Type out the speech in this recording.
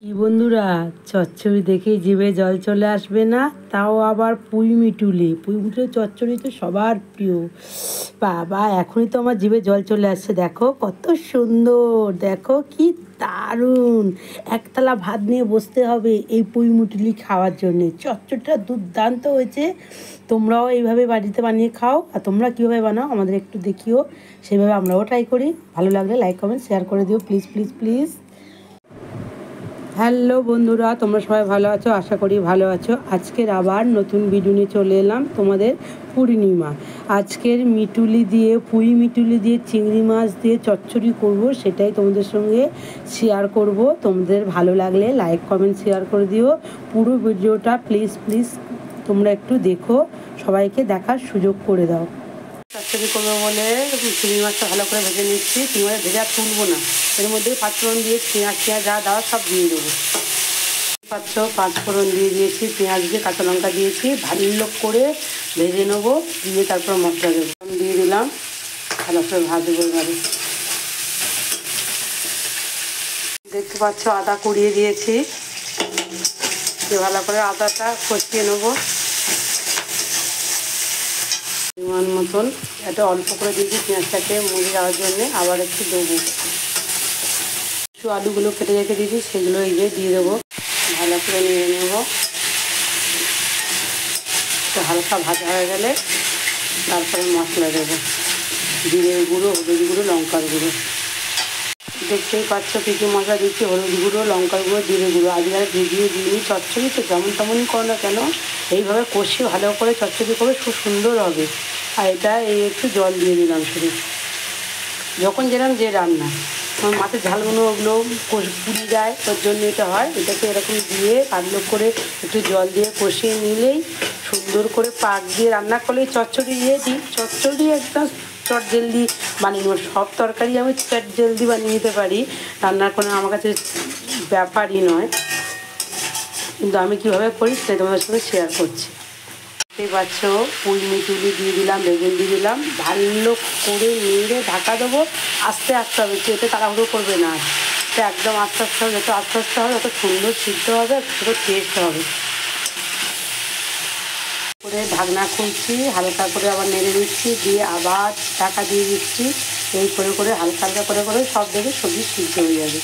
কি বন্ধুরা, চচ্চড়ি দেখেই জিভে জল চলে আসবে না? তাও আবার পুঁই মিটুলি চচ্চড়ি তো সবার প্রিয়। বাবা, এখনই তো আমার জিভে জল চলে আসছে। দেখো কত সুন্দর, দেখো কি দারুণ। একতলা ভাত নিয়ে বসতে হবে এই পুঁই মিটুলি খাওয়ার জন্যে। চচ্চড়িটা দুর্দান্ত হয়েছে। তোমরাও এইভাবে বাড়িতে বানিয়ে খাও। আর তোমরা কীভাবে বানাও আমাদের একটু দেখিও, সেইভাবে আমরাও ট্রাই করি। ভালো লাগলে লাইক কমেন্ট শেয়ার করে দিও প্লিজ প্লিজ প্লিজ। হ্যালো বন্ধুরা, তোমরা সবাই ভালো আছো? আশা করি ভালো আছো। আজকের আবার নতুন ভিডিও নিয়ে চলে এলাম তোমাদের পূর্ণিমা। আজকের মিটুলি দিয়ে, পুঁই মিটুলি দিয়ে চিংড়ি মাছ দিয়ে চচ্চড়ি করব, সেটাই তোমাদের সঙ্গে শেয়ার করব। তোমাদের ভালো লাগলে লাইক কমেন্ট শেয়ার করে দিও। পুরো ভিডিওটা প্লিজ প্লিজ তোমরা একটু দেখো, সবাইকে দেখার সুযোগ করে দাও। চচ্চড়ি করবো বলে চিংড়ি মাছটা ভালো করে ভেজে নিচ্ছি। চিংড়ি মাছ ভেজে আর তুলবো না, এর মধ্যে পাঁচফোড়ন দিয়ে পেঁয়াজ যা দেওয়া সব দিয়ে দেবো। পাঁচফোড়ন দিয়ে দিয়েছি, পেঁয়াজ দিয়ে কাঁচা লঙ্কা দিয়েছি, ভালো করে ভেজে নেবো। দিয়ে তারপর মশলা দেবো, দিয়ে দিলাম, ভালো করে ভাজবো। এবারে দেখতে পাচ্ছ আদা কুড়িয়ে দিয়েছি, ভালো করে আদাটা কষিয়ে নেবো। পরিমাণ মতন এটা অল্প করে দিয়েছি পেঁয়াজটাকে মুড়ে যাওয়ার জন্যে, আবার একটু দেবো। কিছু আলুগুলো কেটে রেখে দিয়েছি, সেগুলো এই যে দিয়ে দেবো। ভালো করে নিয়ে নেব। হালকা ভাজা হয়ে গেলে তারপরে মশলা দেবো, জিরের গুঁড়ো, হলুদ গুঁড়ো, লঙ্কার গুঁড়ো। দেখতেই পাচ্ছ কী কী মশলা দিচ্ছি, হলুদ গুঁড়ো, লঙ্কার গুঁড়ো, জিরে গুঁড়ো। আজকে ভিজিয়ে দিইনি। চচ্চড়ি তো যেমন তেমনই করো না কেন, এইভাবে কষিয়ে ভালো করে চচ্চড়ি করবে, খুব সুন্দর হবে। আর এটা এই একটু জল দিয়ে দিলাম শুধু, যখন যেরকম যে রান্না মাছের ঝালগুলো ওগুলো পুড়ে যায়, ওর জন্য এটা হয়। এটাকে এরকম দিয়ে ভালো করে একটু জল দিয়ে কষিয়ে নিলেই, সুন্দর করে পাক দিয়ে রান্না করলেই চচ্চড়ি দিয়ে দিই। চচ্চড়ি একদম চট জলদি বানিয়ে নেব। সব তরকারি আমি চট জলদি বানিয়ে নিতে পারি, রান্নার কোনো আমার কাছে ব্যাপারই নয়। কিন্তু আমি কীভাবে করি সেটা তোমাদের সঙ্গে শেয়ার করছি। দেখতেই পাচ্ছ পুঁই মিটুলি দিয়ে দিলাম, বেগুন দিয়ে দিলাম, ভালো করে নেড়ে ঢাকা দেবো। আস্তে আস্তে হবে, কেটে তাড়াহুড়ো করবে না। এটা একদম আস্তে আস্তে হবে, যত আস্তে আস্তে হবে তত সুন্দর সিদ্ধ হবে, তত টেস্ট হবে। করে ঢাকনা খুলছি, হালকা করে আবার নেড়ে দিচ্ছি, দিয়ে আবার ঢাকা দিয়ে দিচ্ছি। এই করে করে হালকা হালকা করে করে সব দেখে সবজি সিদ্ধ হয়ে যাবে।